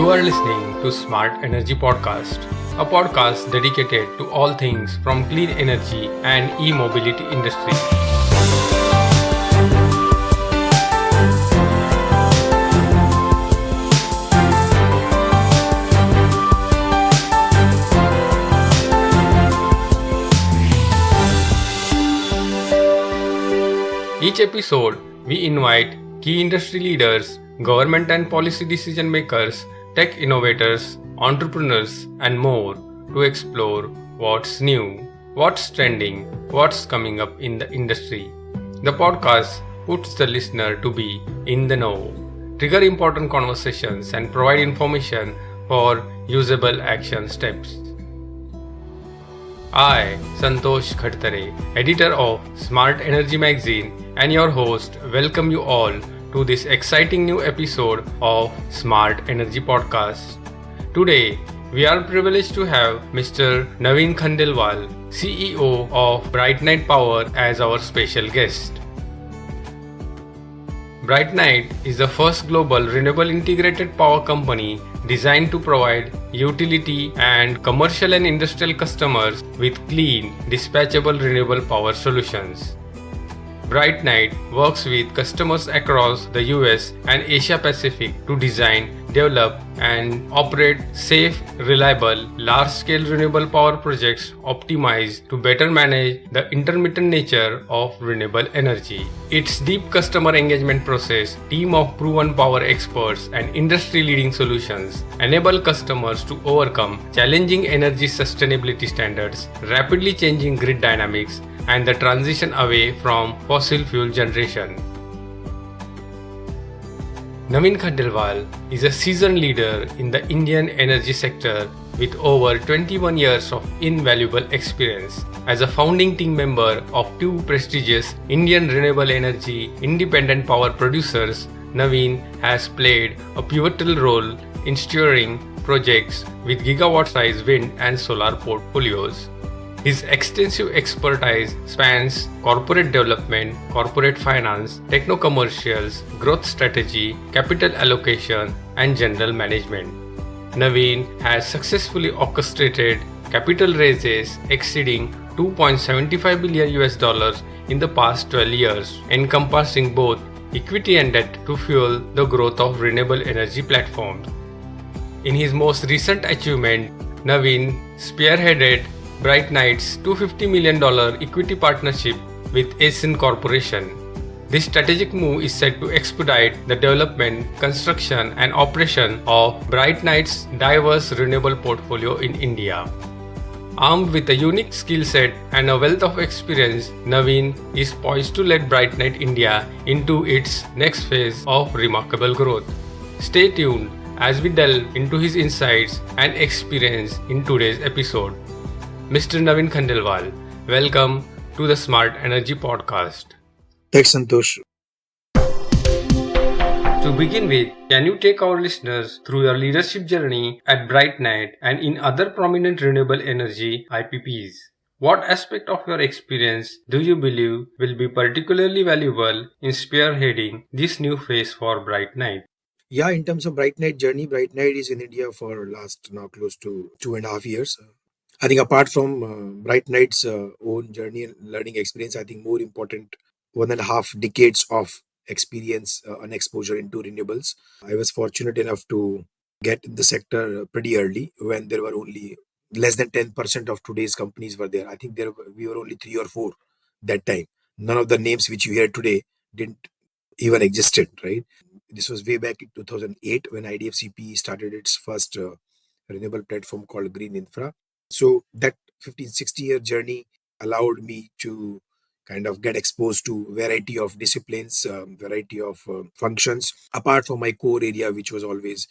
You are listening to Smart Energy Podcast, a podcast dedicated to all things from clean energy and e-mobility industry. Each episode, we invite key industry leaders, government and policy decision makers, tech innovators, entrepreneurs, and more to explore what's new, what's trending, what's coming up in the industry. The podcast puts the listener to be in the know, trigger important conversations, and provide information for usable action steps. I, Santosh Khattare, editor of Smart Energy Magazine and your host, welcome you all to this exciting new episode of Smart Energy Podcast. Today, we are privileged to have Mr. Naveen Khandelwal, CEO of BrightNight Power, as our special guest. BrightNight is the first global renewable integrated power company designed to provide utility and commercial and industrial customers with clean, dispatchable renewable power solutions. BrightNight works with customers across the US and Asia Pacific to design, develop, and operate safe, reliable, large-scale renewable power projects optimized to better manage the intermittent nature of renewable energy. Its deep customer engagement process, team of proven power experts, and industry-leading solutions enable customers to overcome challenging energy sustainability standards, rapidly changing grid dynamics, and the transition away from fossil fuel generation. Naveen Khandelwal is a seasoned leader in the Indian energy sector with over 21 years of invaluable experience. As a founding team member of two prestigious Indian renewable energy independent power producers, Naveen has played a pivotal role in steering projects with gigawatt-sized wind and solar portfolios. His extensive expertise spans corporate development, corporate finance, techno-commercials, growth strategy, capital allocation, and general management. Naveen has successfully orchestrated capital raises exceeding $2.75 billion in the past 12 years, encompassing both equity and debt to fuel the growth of renewable energy platforms. In his most recent achievement, Naveen spearheaded BrightNight's $250 million equity partnership with Asian Corporation. This strategic move is set to expedite the development, construction, and operation of BrightNight's diverse renewable portfolio in India. Armed with a unique skill set and a wealth of experience, Naveen is poised to lead BrightNight India into its next phase of remarkable growth. Stay tuned as we delve into his insights and experience in today's episode. Mr. Naveen Khandelwal, welcome to the Smart Energy Podcast. Thanks, Santosh. To begin with, can you take our listeners through your leadership journey at BrightNight and in other prominent renewable energy IPPs? What aspect of your experience do you believe will be particularly valuable in spearheading this new phase for BrightNight? Yeah, in terms of BrightNight journey, BrightNight is in India for last now close to 2.5 years. I think apart from BrightNight's own journey and learning experience, I think more important 1.5 decades of experience and exposure into renewables. I was fortunate enough to get in the sector pretty early when there were only less than 10% of today's companies were there. I think we were only 3 or 4 that time. None of the names which you hear today didn't even existed, right? This was way back in 2008 when IDFCP started its first renewable platform called Green Infra. So that 15-60 year journey allowed me to kind of get exposed to variety of disciplines, variety of functions, apart from my core area, which was always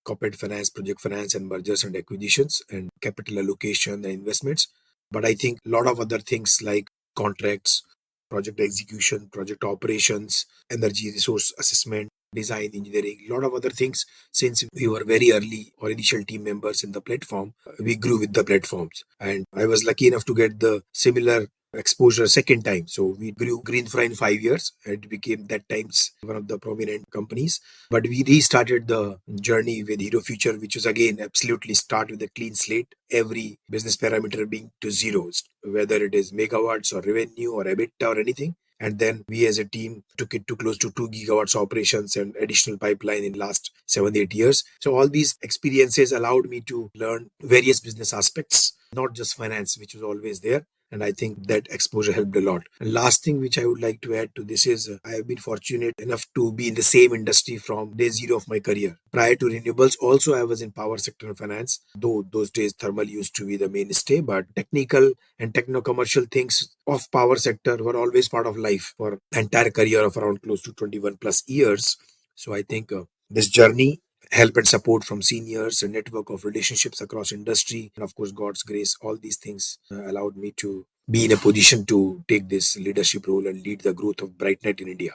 corporate finance, project finance, and mergers and acquisitions, and capital allocation and investments. But I think a lot of other things like contracts, project execution, project operations, energy resource assessment, design engineering, a lot of other things. Since we were very early or initial team members in the platform, we grew with the platforms. And I was lucky enough to get the similar exposure second time. So we grew Greenfry in 5 years and became that times one of the prominent companies. But we restarted the journey with Hero Future, which was again absolutely start with a clean slate, every business parameter being to zeros, whether it is megawatts or revenue or EBITDA or anything. And then we as a team took it to close to 2 gigawatts operations and additional pipeline in last 7 8 years. So all these experiences allowed me to learn various business aspects, not just finance, which was always there. And I think that exposure helped a lot. And last thing which I would like to add to this is I have been fortunate enough to be in the same industry from day zero of my career. Prior to renewables, also I was in power sector and finance, though those days thermal used to be the mainstay, but technical and techno-commercial things of power sector were always part of life for entire career of around close to 21 plus years. So I think this journey, help and support from seniors, a network of relationships across industry, and of course God's grace, all these things allowed me to be in a position to take this leadership role and lead the growth of BrightNight in India.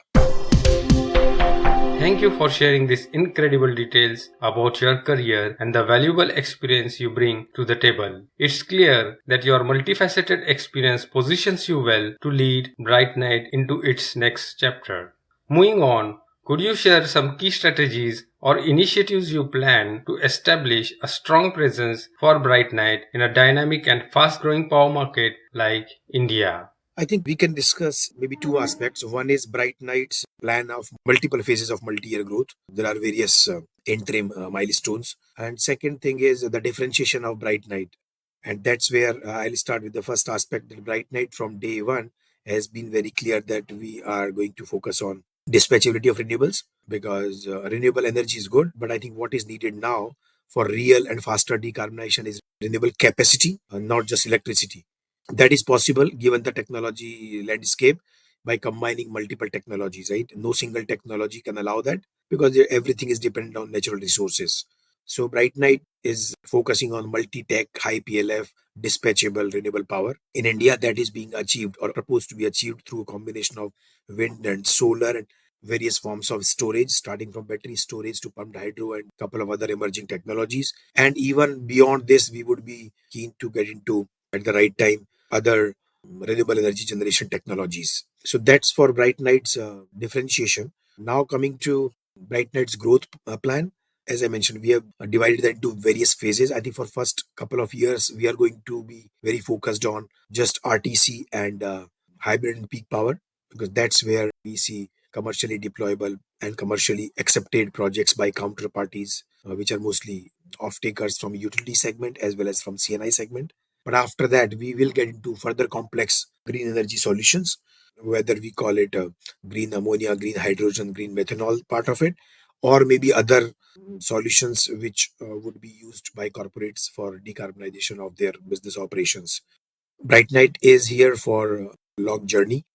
Thank you for sharing these incredible details about your career and the valuable experience you bring to the table. It's clear that your multifaceted experience positions you well to lead BrightNight into its next chapter. Moving on, could you share some key strategies or initiatives you plan to establish a strong presence for BrightNight in a dynamic and fast growing power market like India? I think we can discuss maybe two aspects. One is Bright Knight's plan of multiple phases of multi-year growth. There are various interim milestones. And second thing is the differentiation of Bright Knight. And that's where I'll start with the first aspect. That Bright Knight from day one has been very clear that we are going to focus on dispatchability of renewables, because renewable energy is good. But I think what is needed now for real and faster decarbonization is renewable capacity, not just electricity. That is possible given the technology landscape by combining multiple technologies, right? No single technology can allow that because everything is dependent on natural resources. So Bright Knight is focusing on multi-tech, high PLF, dispatchable renewable power. In India, that is being achieved or proposed to be achieved through a combination of wind and solar and various forms of storage, starting from battery storage to pumped hydro and a couple of other emerging technologies. And even beyond this, we would be keen to get into at the right time other renewable energy generation technologies. So that's for Bright Knight's differentiation. Now coming to Bright Knight's growth plan. As I mentioned, we have divided that into various phases. I think for first couple of years, we are going to be very focused on just RTC and hybrid and peak power, because that's where we see commercially deployable and commercially accepted projects by counterparties, which are mostly off-takers from utility segment as well as from CNI segment. But after that, we will get into further complex green energy solutions, whether we call it green ammonia, green hydrogen, green methanol part of it, or maybe other solutions which would be used by corporates for decarbonization of their business operations. Bright Night is here for a long journey.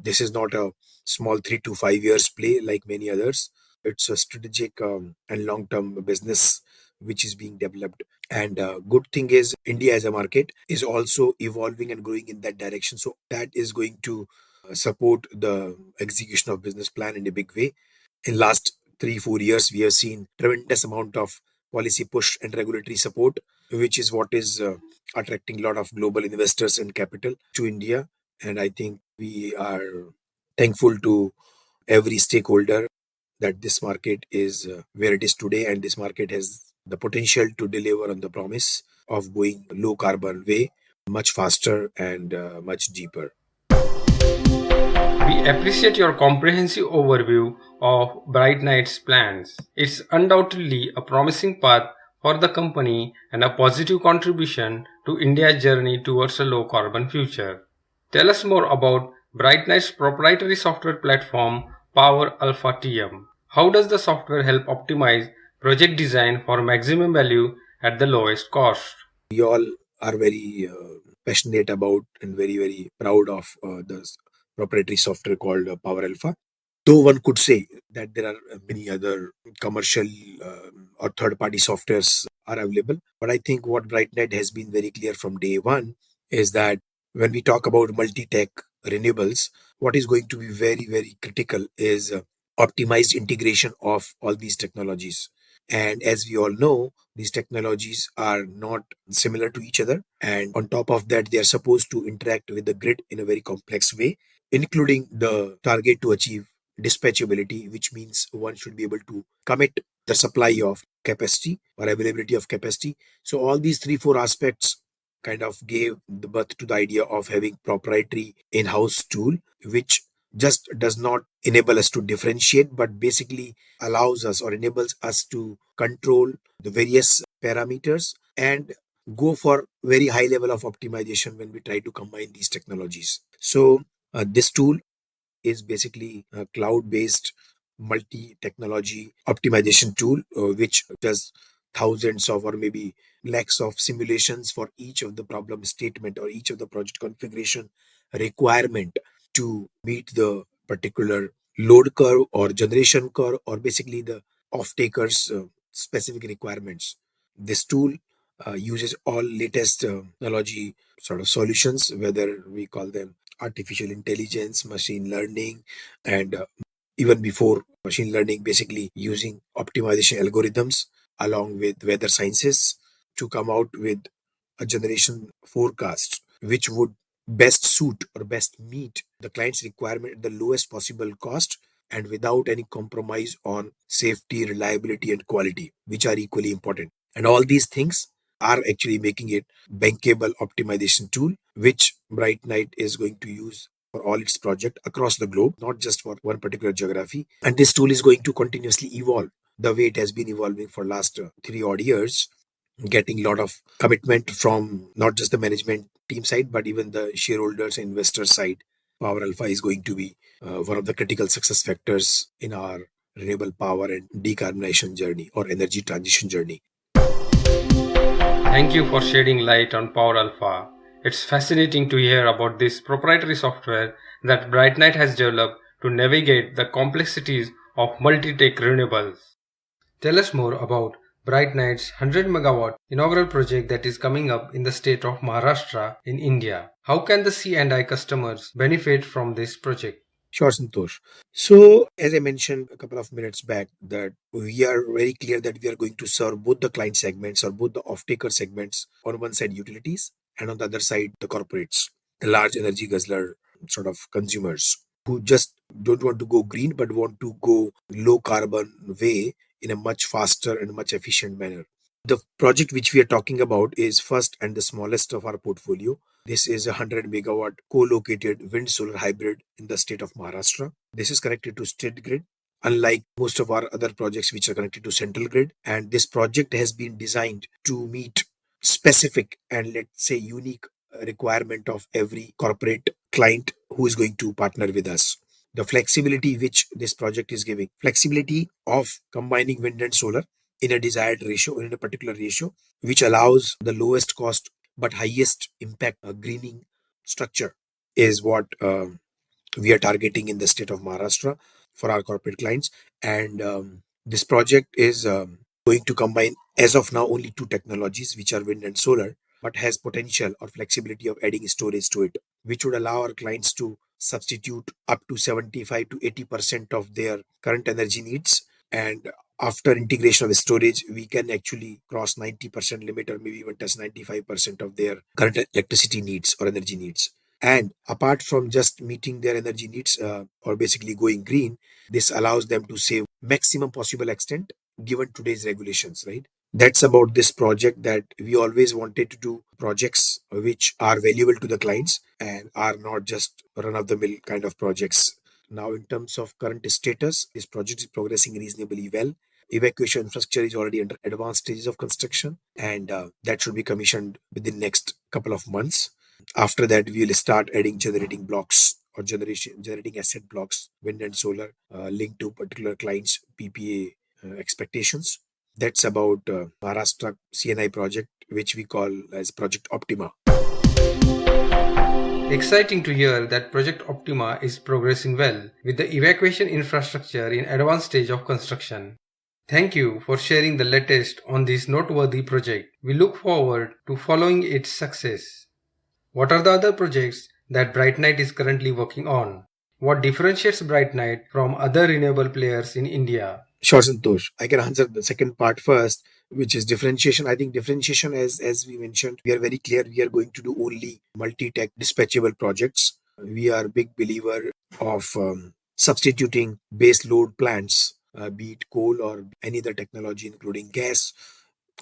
This is not a small 3 to 5 years play like many others. It's a strategic and long term business which is being developed. And good thing is India as a market is also evolving and growing in that direction. So that is going to support the execution of business plan in a big way. In last 3 4 years, we have seen tremendous amount of policy push and regulatory support, which is what is attracting a lot of global investors and capital to India. And I think we are thankful to every stakeholder that this market is where it is today, and this market has the potential to deliver on the promise of going low carbon way much faster and much deeper. We appreciate your comprehensive overview of Bright Night's plans. It's undoubtedly a promising path for the company and a positive contribution to India's journey towards a low carbon future. Tell us more about Bright Night's proprietary software platform, Power Alpha TM. How does the software help optimize project design for maximum value at the lowest cost? We all are very passionate about and very, very proud of the proprietary software called Power Alpha. Though one could say that there are many other commercial or third party softwares are available. But I think what BrightNet has been very clear from day one is that when we talk about multi tech renewables, what is going to be very, very critical is optimized integration of all these technologies. And as we all know, these technologies are not similar to each other. And on top of that, they are supposed to interact with the grid in a very complex way, including the target to achieve dispatchability, which means one should be able to commit the supply of capacity or availability of capacity. So all these three, four aspects kind of gave the birth to the idea of having proprietary in-house tool, which just does not enable us to differentiate, but basically allows us or enables us to control the various parameters and go for very high level of optimization when we try to combine these technologies. So this tool is basically a cloud-based multi-technology optimization tool, which does thousands of or maybe lakhs of simulations for each of the problem statement or each of the project configuration requirement to meet the particular load curve or generation curve or basically the off-taker's specific requirements. This tool uses all latest technology sort of solutions, whether we call them artificial intelligence, machine learning, and even before machine learning, basically using optimization algorithms along with weather sciences to come out with a generation forecast which would best suit or best meet the client's requirement at the lowest possible cost and without any compromise on safety, reliability, and quality, which are equally important. And all these things are actually making it bankable optimization tool, which BrightNight is going to use for all its project across the globe, not just for one particular geography. And this tool is going to continuously evolve the way it has been evolving for last 3 odd years, getting a lot of commitment from not just the management team side, but even the shareholders and investor side. Power Alpha is going to be one of the critical success factors in our renewable power and decarbonization journey or energy transition journey. Thank you for shedding light on Power Alpha. It's fascinating to hear about this proprietary software that BrightNight has developed to navigate the complexities of multi-tech renewables. Tell us more about BrightNight's 100 megawatt inaugural project that is coming up in the state of Maharashtra in India. How can the C&I customers benefit from this project? Sure, Santosh. So, as I mentioned a couple of minutes back, that we are very clear that we are going to serve both the client segments or both the off-taker segments. On one side, utilities, and on the other side, the corporates, the large energy guzzler sort of consumers who just don't want to go green but want to go low carbon way in a much faster and much efficient manner. The project which we are talking about is first and the smallest of our portfolio. This is a 100 megawatt co-located wind solar hybrid in the state of Maharashtra. This is connected to state grid, unlike most of our other projects which are connected to central grid. And this project has been designed to meet specific and let's say unique requirement of every corporate client who is going to partner with us. The flexibility which this project is giving, flexibility of combining wind and solar in a desired ratio, in a particular ratio, which allows the lowest cost but highest impact greening structure is what we are targeting in the state of Maharashtra for our corporate clients. And this project is going to combine, as of now, only two technologies, which are wind and solar, but has potential or flexibility of adding storage to it, which would allow our clients to substitute up to 75 to 80% of their current energy needs. And after integration of the storage, we can actually cross 90% limit or maybe even touch 95% of their current electricity needs or energy needs. And apart from just meeting their energy needs or basically going green, this allows them to save maximum possible extent given today's regulations, right? That's about this project, that we always wanted to do projects which are valuable to the clients and are not just run of the mill kind of projects. Now, in terms of current status, this project is progressing reasonably well. Evacuation infrastructure is already under advanced stages of construction, and that should be commissioned within next couple of months. After that, we will start adding generating blocks or generating asset blocks, wind and solar, linked to particular clients' PPA expectations. That's about Maharashtra CNI project, which we call as Project Optima. Exciting to hear that Project Optima is progressing well with the evacuation infrastructure in advanced stage of construction. Thank you for sharing the latest on this noteworthy project. We look forward to following its success. What are the other projects that BrightNight is currently working on? What differentiates BrightNight from other renewable players in India? Sure, Santosh. I can answer the second part first, which is differentiation. I think differentiation, as we mentioned, we are very clear. We are going to do only multi-tech dispatchable projects. We are big believer of substituting base load plants, be it coal or any other technology, including gas.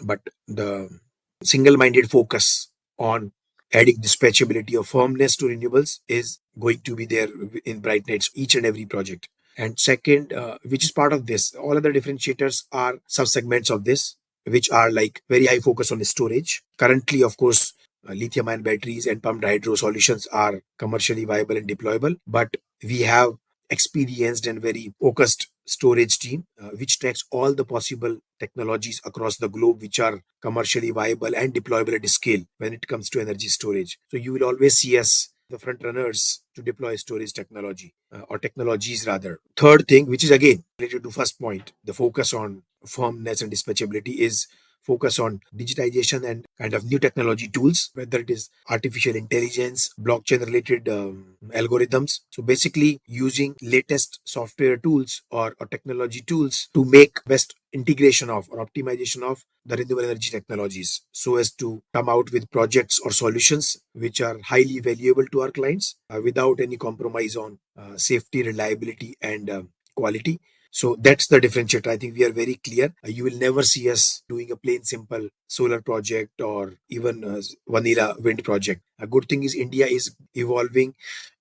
But the single-minded focus on adding dispatchability or firmness to renewables is going to be there in BrightNight's each and every project. And second, which is part of this, all other differentiators are subsegments of this, which are like very high focus on storage. Currently, of course, lithium ion batteries and pumped hydro solutions are commercially viable and deployable, but we have experienced and very focused storage team which tracks all the possible technologies across the globe which are commercially viable and deployable at scale when it comes to energy storage. So you will always see us the front runners to deploy storage technology or technologies rather. Third thing, which is again related to first point, the focus on firmness and dispatchability is focus on digitization and kind of new technology tools, whether it is artificial intelligence, blockchain related algorithms. So basically using latest software tools or technology tools to make best integration of or optimization of the renewable energy technologies so as to come out with projects or solutions which are highly valuable to our clients without any compromise on safety, reliability, and quality. So that's the differentiator. I think we are very clear. You will never see us doing a plain simple solar project or even a vanilla wind project. A good thing is India is evolving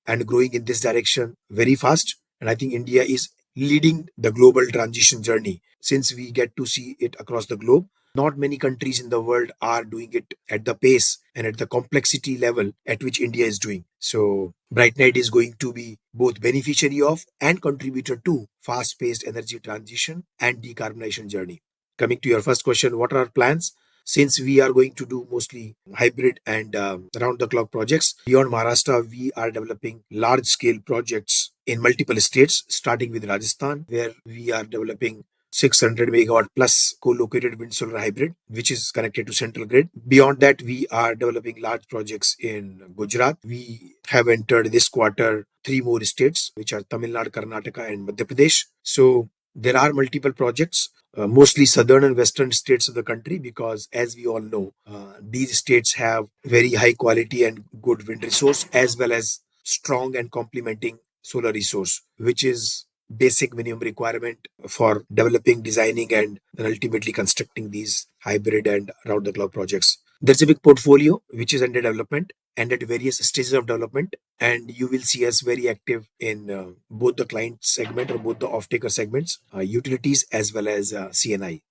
and growing in this direction very fast. And I think India is leading the global transition journey since we get to see it across the globe. Not many countries in the world are doing it at the pace and at the complexity level at which India is doing. So, BrightNight is going to be both beneficiary of and contributor to fast paced energy transition and decarbonization journey. Coming to your first question, what are our plans? Since we are going to do mostly hybrid and round the clock projects, beyond Maharashtra, we are developing large scale projects in multiple states, starting with Rajasthan, where we are developing 600 megawatt plus co-located wind solar hybrid, which is connected to central grid. Beyond that, we are developing large projects in Gujarat. We have entered this quarter three more states, which are Tamil Nadu, Karnataka, and Madhya Pradesh. So there are multiple projects, mostly southern and western states of the country, because as we all know, these states have very high quality and good wind resource as well as strong and complementing solar resource, which is basic minimum requirement for developing, designing, and then ultimately constructing these hybrid and round the clock projects. There's a big portfolio which is under development and at various stages of development, and you will see us very active in both the client segment or both the off-taker segments, utilities as well as CNI.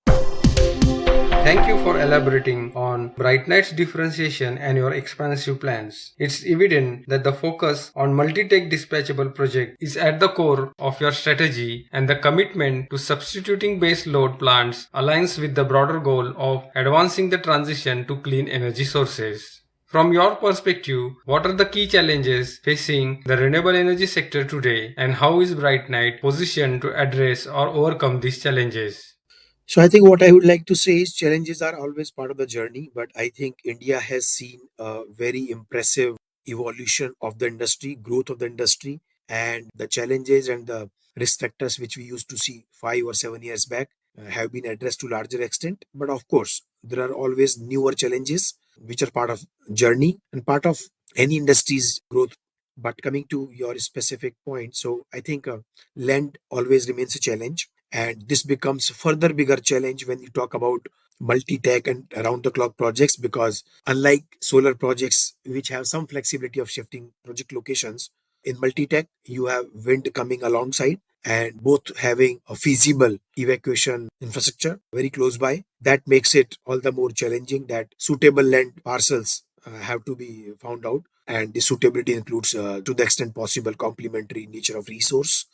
Thank you for elaborating on BrightNight's differentiation and your expansive plans. It's evident that the focus on multi-tech dispatchable project is at the core of your strategy, and the commitment to substituting base load plants aligns with the broader goal of advancing the transition to clean energy sources. From your perspective, what are the key challenges facing the renewable energy sector today, and how is BrightNight positioned to address or overcome these challenges? So I think what I would like to say is challenges are always part of the journey, but I think India has seen a very impressive evolution of the industry, growth of the industry, and the challenges and the risk factors which we used to see 5 or 7 years back have been addressed to larger extent. But of course, there are always newer challenges which are part of journey and part of any industry's growth. But coming to your specific point, so I think land always remains a challenge, and this becomes further bigger challenge when you talk about multi-tech and around the clock projects, because unlike solar projects which have some flexibility of shifting project locations, in multi-tech you have wind coming alongside and both having a feasible evacuation infrastructure very close by. That makes it all the more challenging that suitable land parcels have to be found out, and the suitability includes to the extent possible complementary nature of resource.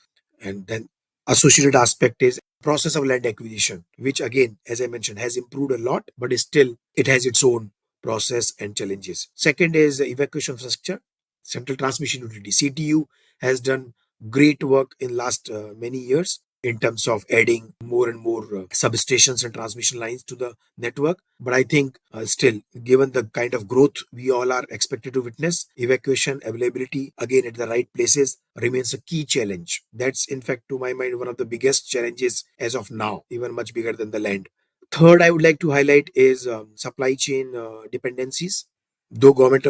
And then associated aspect is process of land acquisition, which again, as I mentioned, has improved a lot, but is still it has its own process and challenges. Second is the evacuation infrastructure. Central Transmission Utility, CTU, has done great work in last many years, in terms of adding more and more substations and transmission lines to the network. But I think still, given the kind of growth we all are expected to witness, evacuation availability again at the right places remains a key challenge. That's in fact, to my mind, one of the biggest challenges as of now, even much bigger than the land. Third, I would like to highlight is supply chain dependencies. Though government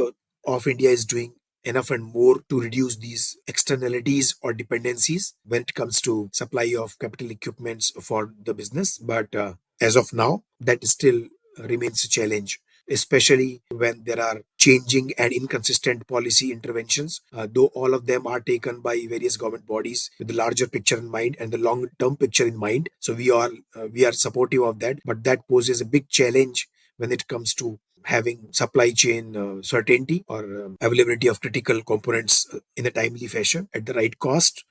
of India is doing enough and more to reduce these externalities or dependencies when it comes to supply of capital equipments for the business, but as of now, that still remains a challenge, especially when there are changing and inconsistent policy interventions. Though all of them are taken by various government bodies with the larger picture in mind and the long term picture in mind, so we are supportive of that, but that poses a big challenge when it comes to having supply chain certainty or availability of critical components in a timely fashion at the right cost.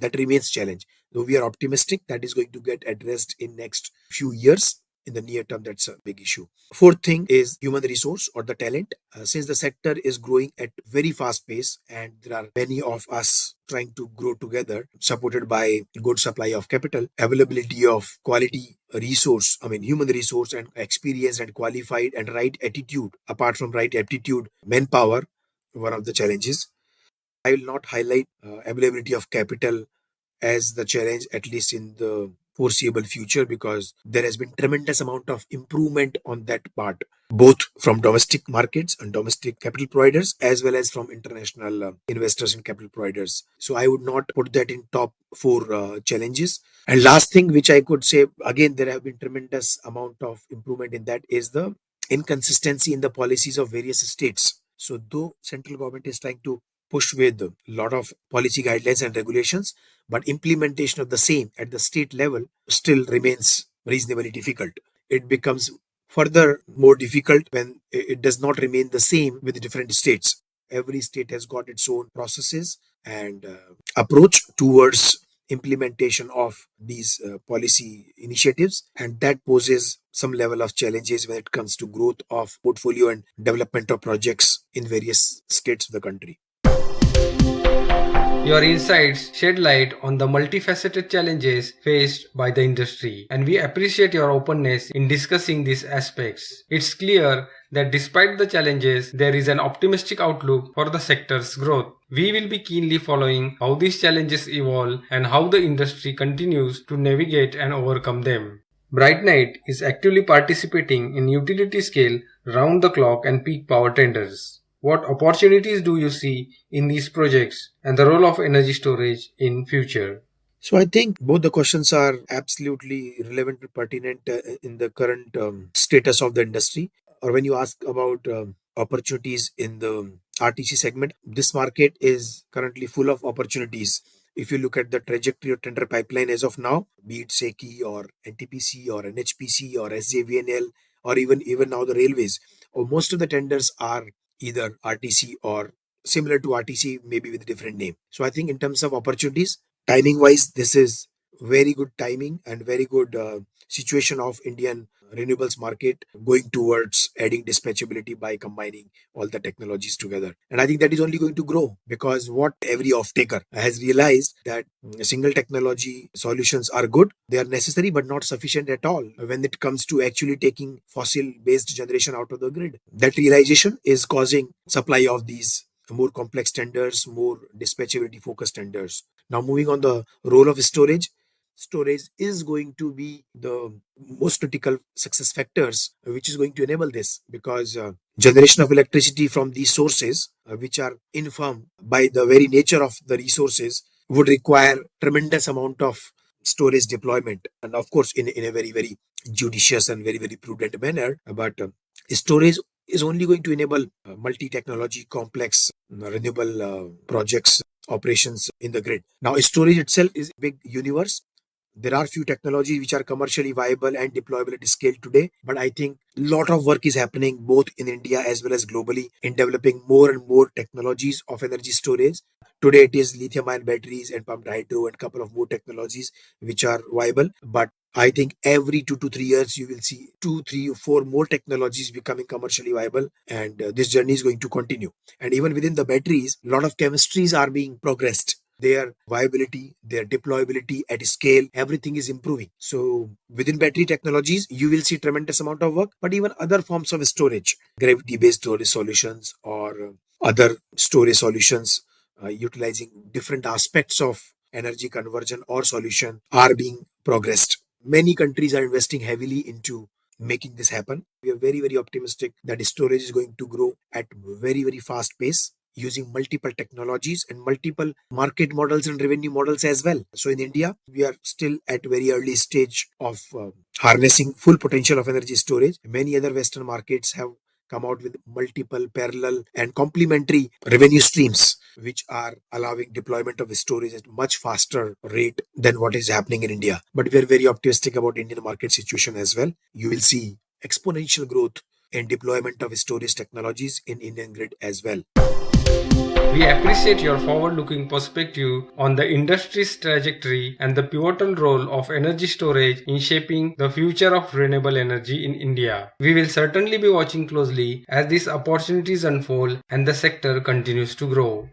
That remains challenge, though we are optimistic that is going to get addressed in next few years. In the near term, that's a big issue. Fourth thing is human resource or the talent. Since the sector is growing at very fast pace and there are many of us trying to grow together, supported by good supply of capital, availability of quality resource, I mean human resource and experienced and qualified and right attitude, apart from right aptitude, manpower, one of the challenges. I will not highlight availability of capital as the challenge, at least in the foreseeable future, because there has been tremendous amount of improvement on that part, both from domestic markets and domestic capital providers as well as from international investors and capital providers. So I would not put that in top four challenges. And last thing which I could say, again there have been tremendous amount of improvement in that, is the inconsistency in the policies of various states. So though central government is trying to push with a lot of policy guidelines and regulations, but implementation of the same at the state level still remains reasonably difficult. It becomes further more difficult when it does not remain the same with different states. Every state has got its own processes and approach towards implementation of these policy initiatives, and that poses some level of challenges when it comes to growth of portfolio and development of projects in various states of the country. Your insights shed light on the multifaceted challenges faced by the industry, and we appreciate your openness in discussing these aspects. It's clear that despite the challenges, there is an optimistic outlook for the sector's growth. We will be keenly following how these challenges evolve and how the industry continues to navigate and overcome them. BrightNight is actively participating in utility scale, round the clock, and peak power tenders. What opportunities do you see in these projects and the role of energy storage in future? So I think both the questions are absolutely relevant and pertinent in the current status of the industry. Or when you ask about opportunities in the RTC segment, this market is currently full of opportunities. If you look at the trajectory of tender pipeline as of now, be it SECI or NTPC or NHPC or SJVNL or even now the railways, or most of the tenders are either RTC or similar to RTC, maybe with a different name. So I think in terms of opportunities, timing wise, this is very good timing and very good situation of Indian renewables market going towards adding dispatchability by combining all the technologies together. And I think that is only going to grow, because what every off taker has realized that single technology solutions are good, they are necessary but not sufficient at all when it comes to actually taking fossil based generation out of the grid. That realization is causing supply of these more complex tenders, more dispatchability focused tenders. Now, moving on the role of storage, storage is going to be the most critical success factors which is going to enable this, because generation of electricity from these sources, which are infirm by the very nature of the resources, would require tremendous amount of storage deployment, and of course in a very very judicious and very very prudent manner. But storage is only going to enable multi-technology complex renewable projects operations in the grid. Now storage itself is a big universe. There are few technologies which are commercially viable and deployable at scale today, but I think a lot of work is happening both in India as well as globally in developing more and more technologies of energy storage. Today it is lithium ion batteries and pumped hydro and couple of more technologies which are viable, but I think every 2 to 3 years you will see two, three, or four more technologies becoming commercially viable, and this journey is going to continue. And even within the batteries, a lot of chemistries are being progressed. their viability, their deployability at scale, everything is improving. So within battery technologies, you will see tremendous amount of work, but even other forms of storage, gravity-based storage solutions or other storage solutions utilizing different aspects of energy conversion or solution are being progressed. Many countries are investing heavily into making this happen. We are very, very optimistic that storage is going to grow at very, very fast pace using multiple technologies and multiple market models and revenue models as well. So in India, we are still at very early stage of harnessing full potential of energy storage. Many other Western markets have come out with multiple parallel and complementary revenue streams which are allowing deployment of storage at much faster rate than what is happening in India. But we are very optimistic about Indian market situation as well. You will see exponential growth in deployment of storage technologies in Indian grid as well. We appreciate your forward-looking perspective on the industry's trajectory and the pivotal role of energy storage in shaping the future of renewable energy in India. We will certainly be watching closely as these opportunities unfold and the sector continues to grow.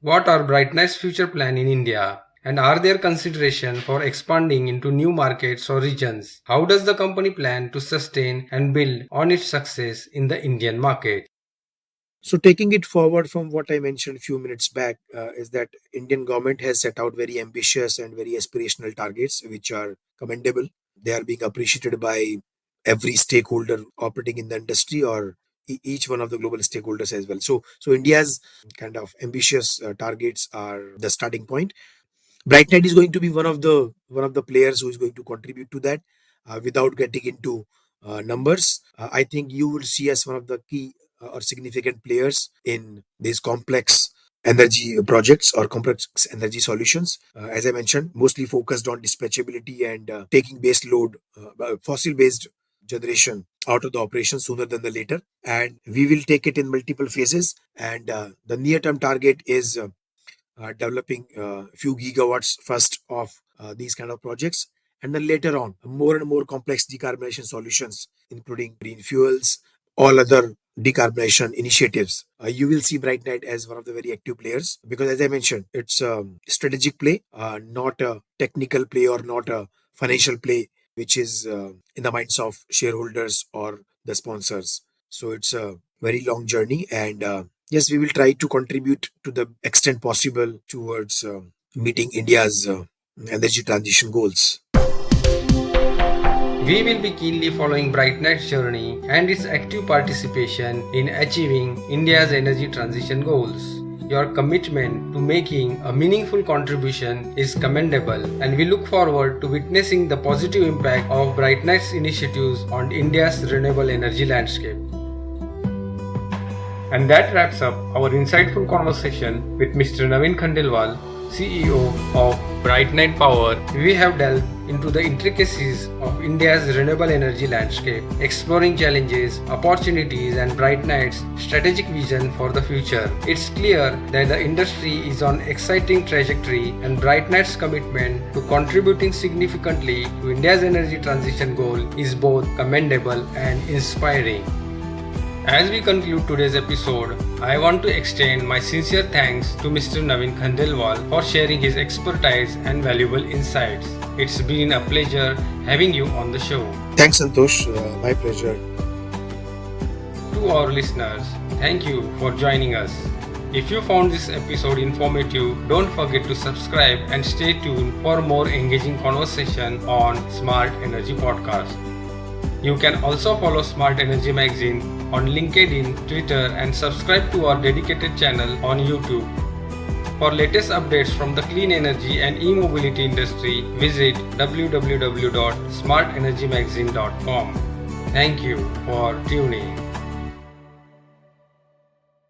What are BrightNight's future plan in India? And are there considerations for expanding into new markets or regions? How does the company plan to sustain and build on its success in the Indian market? So taking it forward from what I mentioned a few minutes back is that Indian government has set out very ambitious and very aspirational targets, which are commendable. They are being appreciated by every stakeholder operating in the industry or each one of the global stakeholders as well. So India's kind of ambitious targets are the starting point. BrightNight is going to be one of the players who is going to contribute to that. Without getting into numbers, I think you will see as one of the key or significant players in these complex energy projects or complex energy solutions. As I mentioned, mostly focused on dispatchability and taking base load, fossil based generation out of the operation sooner than the later. And we will take it in multiple phases. And the near term target is developing a few gigawatts first of these kind of projects, and then later on more and more complex decarbonization solutions including green fuels, all other decarbonization initiatives. You will see BrightNight as one of the very active players because, as I mentioned, it's a strategic play, not a technical play or not a financial play which is in the minds of shareholders or the sponsors. So it's a very long journey, and yes, we will try to contribute to the extent possible towards meeting India's energy transition goals. We will be keenly following BrightNight's journey and its active participation in achieving India's energy transition goals. Your commitment to making a meaningful contribution is commendable, and we look forward to witnessing the positive impact of BrightNight's initiatives on India's renewable energy landscape. And that wraps up our insightful conversation with Mr. Naveen Khandelwal, CEO of BrightNight Power. We have delved into the intricacies of India's renewable energy landscape, exploring challenges, opportunities, and BrightNight's strategic vision for the future. It's clear that the industry is on an exciting trajectory, and BrightNight's commitment to contributing significantly to India's energy transition goal is both commendable and inspiring. As we conclude today's episode, I want to extend my sincere thanks to Mr. Naveen Khandelwal for sharing his expertise and valuable insights. It's been a pleasure having you on the show. Thanks, Santosh. My pleasure. To our listeners, thank you for joining us. If you found this episode informative, don't forget to subscribe and stay tuned for more engaging conversation on Smart Energy Podcast. You can also follow Smart Energy Magazine on LinkedIn, Twitter, and subscribe to our dedicated channel on YouTube. For latest updates from the clean energy and e-mobility industry, visit www.smartenergymagazine.com. Thank you for tuning.